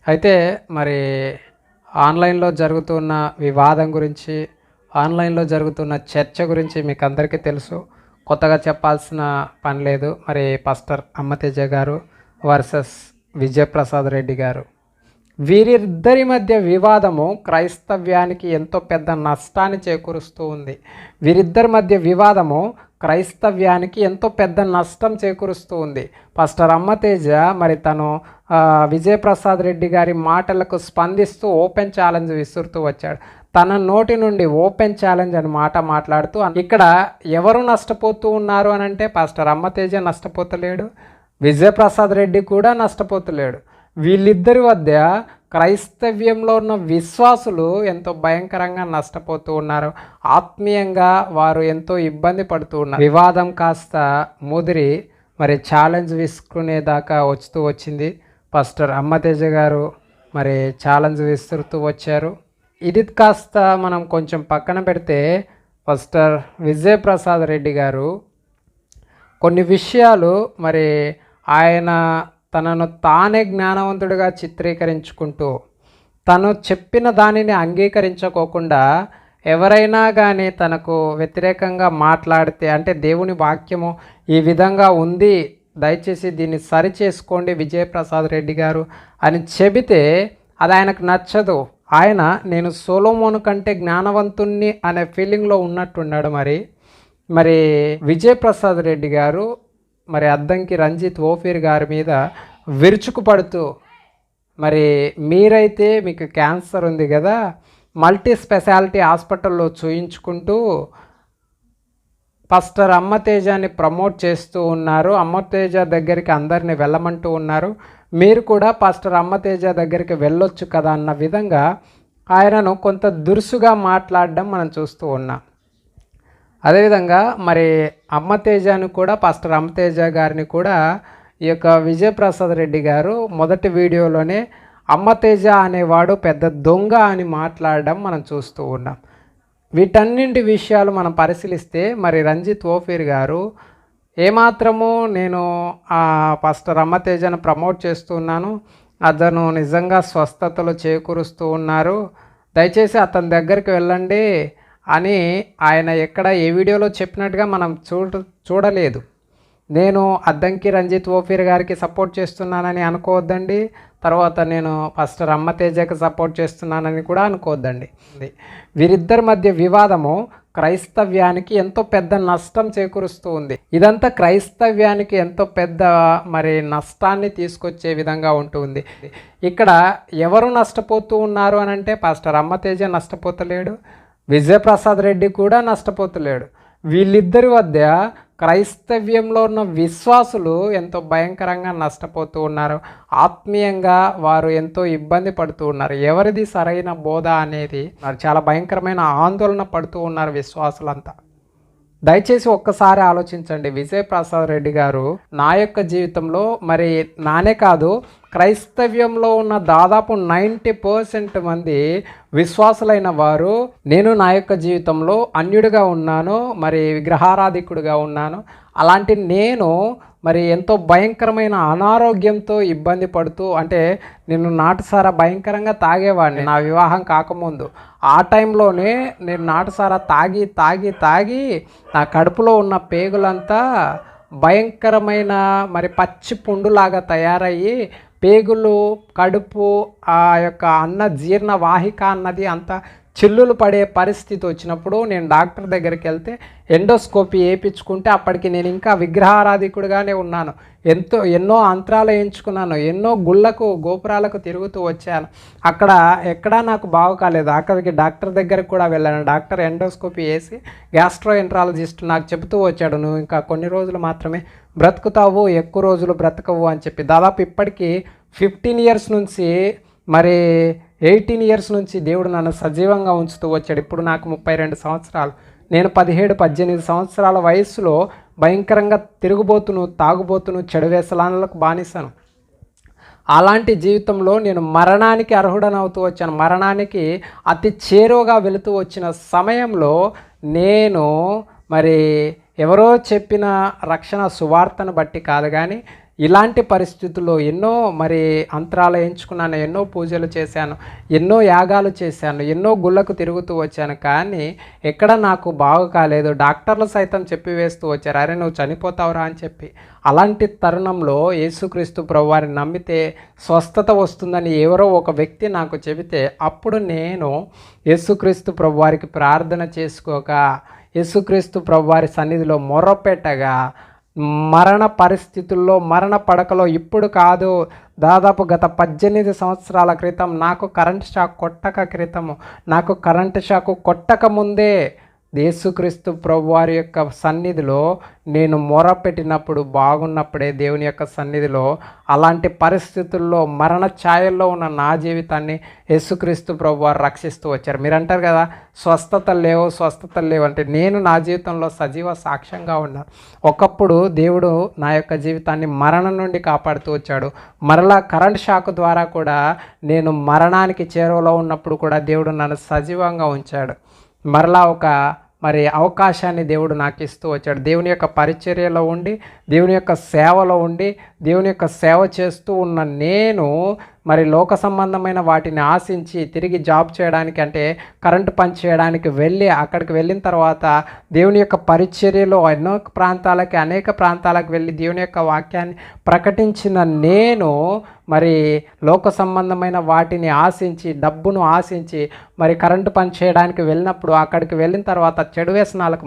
అయితే మరి ఆన్లైన్లో జరుగుతున్న వివాదం గురించి, ఆన్లైన్లో జరుగుతున్న చర్చ గురించి మీకు అందరికీ తెలుసు. కొత్తగా చెప్పాల్సిన పని లేదు. మరి పాస్టర్ అమ్మతేజ గారు వర్సెస్ విజయప్రసాద్ రెడ్డి గారు, వీరిద్దరి మధ్య వివాదము క్రైస్తవ్యానికి ఎంతో పెద్ద నష్టాన్ని చేకూరుస్తూ ఉంది. వీరిద్దరి మధ్య వివాదము క్రైస్తవ్యానికి ఎంతో పెద్ద నష్టం చేకూరుస్తూ ఉంది. పాస్టర్ అమ్మతేజ మరి తను విజయప్రసాద్ రెడ్డి గారి మాటలకు స్పందిస్తూ ఓపెన్ ఛాలెంజ్ విసురుతూ వచ్చాడు. తన నోటి నుండి ఓపెన్ ఛాలెంజ్ అని మాట్లాడుతూ ఇక్కడ ఎవరు నష్టపోతూ ఉన్నారు అని అంటే పాస్టర్ అమ్మతేజ నష్టపోతలేడు, విజయప్రసాద్ రెడ్డి కూడా నష్టపోతలేడు. వీళ్ళిద్దరి వద్ద క్రైస్తవ్యంలో ఉన్న విశ్వాసులు ఎంతో భయంకరంగా నష్టపోతూ ఉన్నారు. ఆత్మీయంగా వారు ఎంతో ఇబ్బంది పడుతూ ఉన్నారు. వివాదం కాస్త ముదిరి మరి ఛాలెంజ్ విసుకునేదాకా వచ్చింది. పాస్టర్ అమ్మతేజ గారు మరి ఛాలెంజ్ విసురుతూ వచ్చారు. ఇది కాస్త మనం కొంచెం పక్కన పెడితే పాస్టర్ విజయప్రసాద్ రెడ్డి గారు కొన్ని విషయాలు మరి ఆయన తనను తానే జ్ఞానవంతుడిగా చిత్రీకరించుకుంటూ తను చెప్పిన దానిని అంగీకరించుకోకుండా ఎవరైనా కానీ తనకు వ్యతిరేకంగా మాట్లాడితే, అంటే దేవుని వాక్యము ఈ విధంగా ఉంది, దయచేసి దీన్ని సరి చేసుకోండి విజయప్రసాద్ రెడ్డి గారు అని చెబితే అది ఆయనకు నచ్చదు. ఆయన నేను సొలొమోను కంటే జ్ఞానవంతుణ్ణి అనే ఫీలింగ్లో ఉన్నట్టున్నాడు. మరి విజయప్రసాద్ రెడ్డి గారు మరి అద్దంకి రంజిత్ ఓఫీర్ గారి మీద విరుచుకుపడుతూ, మరి మీరైతే మీకు క్యాన్సర్ ఉంది కదా, మల్టీ స్పెషాలిటీ హాస్పిటల్లో చూయించుకుంటూ పాస్టర్ అమ్మతేజాన్ని ప్రమోట్ చేస్తూ ఉన్నారు, అమ్మతేజ దగ్గరికి అందరిని వెళ్ళమంటూ ఉన్నారు, మీరు కూడా పాస్టర్ అమ్మతేజ దగ్గరికి వెళ్ళొచ్చు కదా అన్న విధంగా ఆయనను కొంత దురుసుగా మాట్లాడడం మనం చూస్తూ ఉన్నాం. అదేవిధంగా మరి అమ్మతేజను కూడా, పాస్టర్ అమ్మతేజ గారిని కూడా ఈ యొక్క విజయప్రసాద్ రెడ్డి గారు మొదటి వీడియోలోనే అమ్మతేజ అనేవాడు పెద్ద దొంగ అని మాట్లాడడం మనం చూస్తూ ఉన్నాం. వీటన్నింటి విషయాలు మనం పరిశీలిస్తే మరి రంజిత్ ఓఫీర్ గారు ఏమాత్రము నేను పాస్టర్ అమ్మతేజను ప్రమోట్ చేస్తున్నాను, అతను నిజంగా స్వస్థతలు చేకూరుస్తూ ఉన్నారు, దయచేసి అతని దగ్గరికి వెళ్ళండి అని ఆయన ఎక్కడ ఏ వీడియోలో చెప్పినట్టుగా మనం చూడలేదు. నేను అద్దంకి రంజిత్ ఓఫీర్ గారికి సపోర్ట్ చేస్తున్నానని అనుకోవద్దండి, తర్వాత నేను పాస్టర్ అమ్మతేజకి సపోర్ట్ చేస్తున్నానని కూడా అనుకోవద్దండి. వీరిద్దరి మధ్య వివాదము క్రైస్తవ్యానికి ఎంతో పెద్ద నష్టం చేకూరుస్తూ ఉంది. ఇదంతా క్రైస్తవ్యానికి ఎంతో పెద్ద మరి నష్టాన్ని తీసుకొచ్చే విధంగా ఉంటుంది. ఇక్కడ ఎవరు నష్టపోతూ ఉన్నారు అని అంటే పాస్టర్ అమ్మతేజ నష్టపోతలేడు, విజయప్రసాద్ రెడ్డి కూడా నష్టపోతలేడు. వీళ్ళిద్దరి వద్ద క్రైస్తవ్యంలో ఉన్న విశ్వాసులు ఎంతో భయంకరంగా నష్టపోతూ ఉన్నారు. ఆత్మీయంగా వారు ఎంతో ఇబ్బంది పడుతూ ఉన్నారు. ఎవరిది సరైన బోధ అనేది చాలా భయంకరమైన ఆందోళన పడుతూ ఉన్నారు విశ్వాసులంతా. దయచేసి ఒక్కసారి ఆలోచించండి. విజయప్రసాద్ రెడ్డి గారు నా యొక్క జీవితంలో, మరి నానే కాదు, క్రైస్తవ్యంలో ఉన్న దాదాపు 90% మంది విశ్వాసులైన వారు నేను నా యొక్క జీవితంలో అన్యుడిగా ఉన్నాను, మరి విగ్రహారాధికుడిగా ఉన్నాను. అలాంటి నేను మరి ఎంతో భయంకరమైన అనారోగ్యంతో ఇబ్బంది పడుతూ, అంటే నేను నాటుసారా భయంకరంగా తాగేవాడిని నా వివాహం కాకముందు. ఆ టైంలోనే నేను నాటుసారా తాగి నా కడుపులో ఉన్న పేగులంతా భయంకరమైన మరి పచ్చి పుండులాగా తయారయ్యి పేగులు, కడుపు, ఆ యొక్క అన్న జీర్ణ వాహిక అన్నది అంతా చిల్లులు పడే పరిస్థితి వచ్చినప్పుడు నేను డాక్టర్ దగ్గరికి వెళ్తే ఎండోస్కోపీ వేయించుకుంటే అప్పటికి నేను ఇంకా విగ్రహారాధికుడిగానే ఉన్నాను. ఎన్నో అంతరాలు వేయించుకున్నాను, ఎన్నో గుళ్ళకు గోపురాలకు తిరుగుతూ వచ్చాను. అక్కడ ఎక్కడా నాకు బాగు కాలేదు. అక్కడికి డాక్టర్ దగ్గరికి కూడా వెళ్ళాను. డాక్టర్ ఎండోస్కోపీ వేసి గ్యాస్ట్రోఎంట్రాలజిస్ట్ నాకు చెబుతూ వచ్చాడు, నువ్వు ఇంకా కొన్ని రోజులు మాత్రమే బ్రతుకుతావు, ఎక్కువ రోజులు బ్రతకవు అని చెప్పి. దాదాపు ఇప్పటికీ 15 ఇయర్స్ నుంచి మరి 18 ఇయర్స్ నుంచి దేవుడు నన్ను సజీవంగా ఉంచుతూ వచ్చాడు. ఇప్పుడు నాకు 32 సంవత్సరాలు. నేను 17-18 సంవత్సరాల వయసులో భయంకరంగా తిరుగుబోతును, తాగుబోతును, చెడు వ్యసనాలకు బానిసను. అలాంటి జీవితంలో నేను మరణానికి అర్హుడనవుతూ వచ్చాను. మరణానికి అతి చేరువగా వెళుతూ వచ్చిన సమయంలో నేను మరి ఎవరో చెప్పిన రక్షణ సువార్తను బట్టి కాదు కానీ ఇలాంటి పరిస్థితుల్లో ఎన్నో మరి అంతరాలు ఎంచుకున్నాను, ఎన్నో పూజలు చేశాను, ఎన్నో యాగాలు చేశాను, ఎన్నో గుళ్ళకు తిరుగుతూ వచ్చాను, కానీ ఎక్కడ నాకు బాగు కాలేదు. డాక్టర్లు సైతం చెప్పివేస్తూ వచ్చారు, అరే నువ్వు చనిపోతావురా అని చెప్పి. అలాంటి తరుణంలో యేసుక్రీస్తు ప్రభువారిని నమ్మితే స్వస్థత వస్తుందని ఎవరో ఒక వ్యక్తి నాకు చెబితే అప్పుడు నేను యేసుక్రీస్తు ప్రభువారికి ప్రార్థన చేసుకోక, యేసుక్రీస్తు ప్రభువారి సన్నిధిలో మొర్రపెట్టగా, మరణ పరిస్థితుల్లో, మరణ పడకలో, ఇప్పుడు కాదు దాదాపు గత 18 సంవత్సరాల క్రితం, నాకు కరెంట్ షాక్ కొట్టక ముందే యేసుక్రీస్తు ప్రభువారి యొక్క సన్నిధిలో నేను మొరపెట్టినప్పుడు, బాగున్నప్పుడే దేవుని యొక్క సన్నిధిలో అలాంటి పరిస్థితుల్లో మరణ ఛాయల్లో ఉన్న నా జీవితాన్ని యేసుక్రీస్తు ప్రభువారు రక్షిస్తూ వచ్చారు. మీరు అంటారు కదా స్వస్థతలు లేవు అంటే, నేను నా జీవితంలో సజీవ సాక్ష్యంగా ఉన్నాను. ఒకప్పుడు దేవుడు నా యొక్క జీవితాన్ని మరణం నుండి కాపాడుతూ వచ్చాడు. మరలా కరెంట్ షాక్ ద్వారా కూడా నేను మరణానికి చేరువలో ఉన్నప్పుడు కూడా దేవుడు నన్ను సజీవంగా ఉంచాడు. మరలా ఒక అవకాశాన్ని దేవుడు నాకు ఇస్తూ వచ్చాడు. దేవుని యొక్క పరిచర్యలో ఉండి, దేవుని యొక్క సేవలో ఉండి, దేవుని యొక్క సేవ చేస్తూ ఉన్న నేను లోక సంబంధమైన వాటిని ఆశించి తిరిగి జాబ్ చేయడానికి, అంటే కరెంటు పని చేయడానికి అక్కడికి వెళ్ళిన తర్వాత దేవుని యొక్క పరిచర్యలో అనేక ప్రాంతాలకు వెళ్ళి దేవుని యొక్క వాక్యాన్ని ప్రకటించిన నేను లోక సంబంధమైన వాటిని ఆశించి, డబ్బును ఆశించి కరెంటు పని చేయడానికి వెళ్ళినప్పుడు, అక్కడికి వెళ్ళిన తర్వాత చెడు వ్యసనాలకు,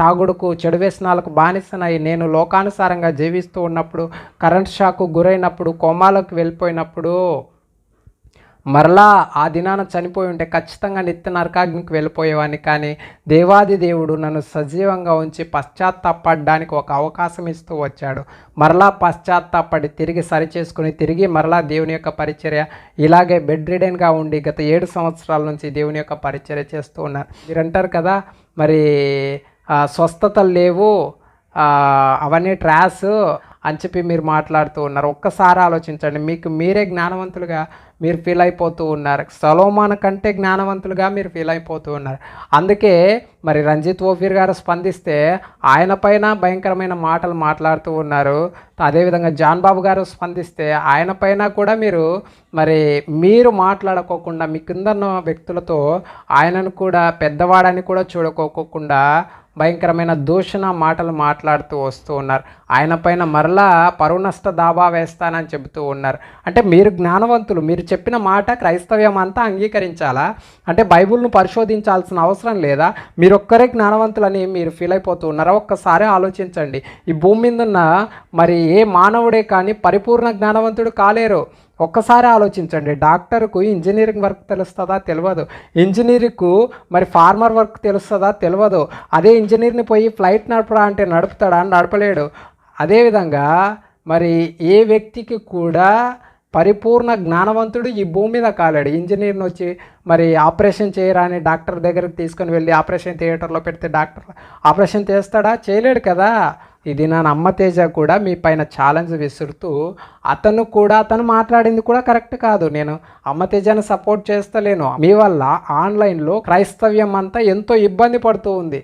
తాగుడుకు, చెడు వ్యసనాలకు బానిసనై నేను లోకానుసారంగా జీవిస్తూ ఉన్నప్పుడు, కరెంట్ షాకు గురైనప్పుడు, కోమాలోకి వెళ్ళిపోయినప్పుడు, ఆ దినాన చనిపోయి ఉంటే ఖచ్చితంగా నిత్య నరకాగ్నికి వెళ్ళిపోయేవాడిని. కానీ దేవాది దేవుడు నన్ను సజీవంగా ఉంచి పశ్చాత్తాపడడానికి ఒక అవకాశం ఇస్తూ వచ్చాడు. పశ్చాత్తాపడి తిరిగి సరిచేసుకుని తిరిగి దేవుని యొక్క పరిచర్య, ఇలాగే బెడ్ రిడెన్గా ఉండి గత 7 సంవత్సరాల నుంచి దేవుని యొక్క పరిచర్య చేస్తూ ఉన్నారు. మీరు అంటారు కదా స్వస్థతలు లేవు, అవన్నీ ట్రాస్ అని చెప్పి మీరు మాట్లాడుతూ ఉన్నారు. ఒక్కసారి ఆలోచించండి, మీకు మీరే జ్ఞానవంతులుగా మీరు ఫీల్ అయిపోతూ ఉన్నారు. సొలొమోను కంటే జ్ఞానవంతులుగా మీరు ఫీల్ అయిపోతూ ఉన్నారు. అందుకే రంజిత్ ఓఫీర్ గారు స్పందిస్తే ఆయన పైన భయంకరమైన మాటలు మాట్లాడుతూ ఉన్నారు. అదేవిధంగా జాన్ బాబు గారు స్పందిస్తే ఆయన పైన కూడా మీరు మాట్లాడుకోకుండా, మీ కింద వ్యక్తులతో ఆయనను కూడా పెద్దవాడని కూడా చూడకోకుండా భయంకరమైన దూషణ మాటలు మాట్లాడుతూ వస్తూ ఉన్నారు. ఆయన పైన పరువు నష్ట దాబా వేస్తానని చెబుతూ ఉన్నారు. అంటే మీరు జ్ఞానవంతులు, మీరు చెప్పిన మాట క్రైస్తవ్యం అంతా అంగీకరించాలా? అంటే బైబిల్ను పరిశోధించాల్సిన అవసరం లేదా? మీరు ఒక్కరే జ్ఞానవంతులని మీరు ఫీల్ అయిపోతూ ఉన్నారా? ఒక్కసారి ఆలోచించండి. ఈ భూమి మీద ఉన్న ఏ మానవుడే కానీ పరిపూర్ణ జ్ఞానవంతుడు కాలేరు. ఒక్కసారి ఆలోచించండి. డాక్టర్కు ఇంజనీరింగ్ వర్క్ తెలుస్తుందా? తెలియదు. ఇంజనీర్కు ఫార్మర్ వర్క్ తెలుస్తుందా? తెలియదు. అదే ఇంజనీర్ని పోయి ఫ్లైట్ నడపరా అంటే నడుపుతాడా? నడపలేడు. అదేవిధంగా ఏ వ్యక్తికి కూడా పరిపూర్ణ జ్ఞానవంతుడు ఈ భూమి మీద కాలేడు. ఇంజనీర్ని వచ్చి ఆపరేషన్ చేయరా అని డాక్టర్ దగ్గరికి తీసుకొని వెళ్ళి ఆపరేషన్ థియేటర్లో పెడితే డాక్టర్ ఆపరేషన్ చేస్తాడా? చేయలేడు కదా. ఇది నా అమ్మతేజ కూడా మీ పైన ఛాలెంజ్ విసురుతూ, అతను మాట్లాడింది కూడా కరెక్ట్ కాదు. నేను అమ్మతేజను సపోర్ట్ చేస్తలేను. మీ వల్ల ఆన్లైన్లో క్రైస్తవ్యం అంతా ఎంతో ఇబ్బంది పడుతూ ఉంది.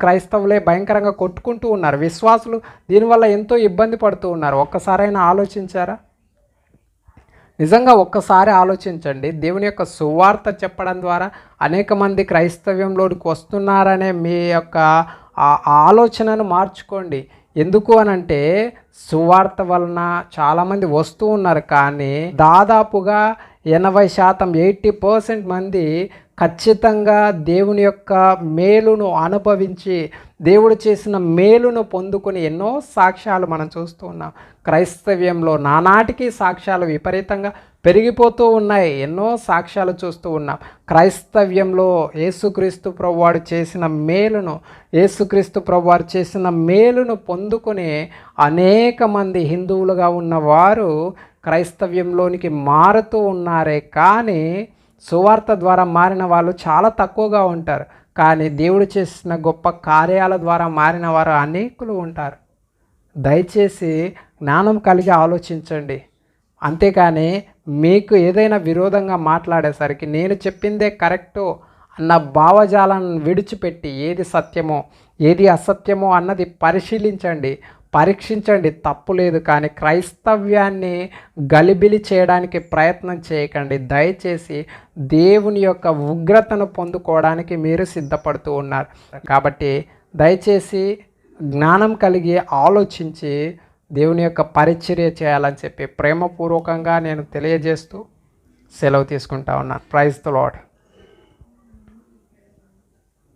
క్రైస్తవులే భయంకరంగా కొట్టుకుంటూ ఉన్నారు. విశ్వాసులు దీనివల్ల ఎంతో ఇబ్బంది పడుతూ ఉన్నారు. ఒక్కసారైనా ఆలోచించారా? నిజంగా ఒక్కసారి ఆలోచించండి. దేవుని యొక్క సువార్త చెప్పడం ద్వారా అనేక మంది క్రైస్తవ్యంలోకి వస్తున్నారనే మీ యొక్క ఆలోచనను మార్చుకోండి. ఎందుకు అనంటే సువార్త వలన చాలామంది వస్తూ ఉన్నారు, కానీ దాదాపుగా 80% 80% మంది ఖచ్చితంగా దేవుని యొక్క మేలును అనుభవించి, దేవుడు చేసిన మేలును పొందుకొని ఎన్నో సాక్ష్యాలు మనం చూస్తూ ఉన్నాం. క్రైస్తవ్యంలో నానాటికి సాక్ష్యాలు విపరీతంగా పెరిగిపోతూ ఉన్నాయి. ఎన్నో సాక్ష్యాలు చూస్తూ ఉన్నాం. క్రైస్తవ్యంలో యేసుక్రీస్తు ప్రభువారు చేసిన మేలును పొందుకొని అనేక మంది హిందువులుగా ఉన్నవారు క్రైస్తవ్యంలోనికి మారుతూ ఉన్నారే, కానీ సువార్త ద్వారా మారిన వాళ్ళు చాలా తక్కువగా ఉంటారు. కానీ దేవుడు చేసిన గొప్ప కార్యాల ద్వారా మారిన వారు అనేకులు ఉంటారు. దయచేసి జ్ఞానం కలిగి ఆలోచించండి. అంతేకాని మీకు ఏదైనా విరోధంగా మాట్లాడేసరికి నేను చెప్పిందే కరెక్టు అన్న భావజాలను విడిచిపెట్టి ఏది సత్యమో ఏది అసత్యమో అన్నది పరిశీలించండి. పరీక్షించండి, తప్పు లేదు. కానీ క్రైస్తవ్యాన్ని గలిబిలి చేయడానికి ప్రయత్నం చేయకండి. దయచేసి దేవుని యొక్క ఉగ్రతను పొందుకోవడానికి మీరు సిద్ధపడుతూ ఉన్నారు. కాబట్టి దయచేసి జ్ఞానం కలిగి ఆలోచించి దేవుని యొక్క పరిచర్య చేయాలని చెప్పి ప్రేమపూర్వకంగా నేను తెలియజేస్తూ సెలవు తీసుకుంటా ఉన్నాను. Praise the lord.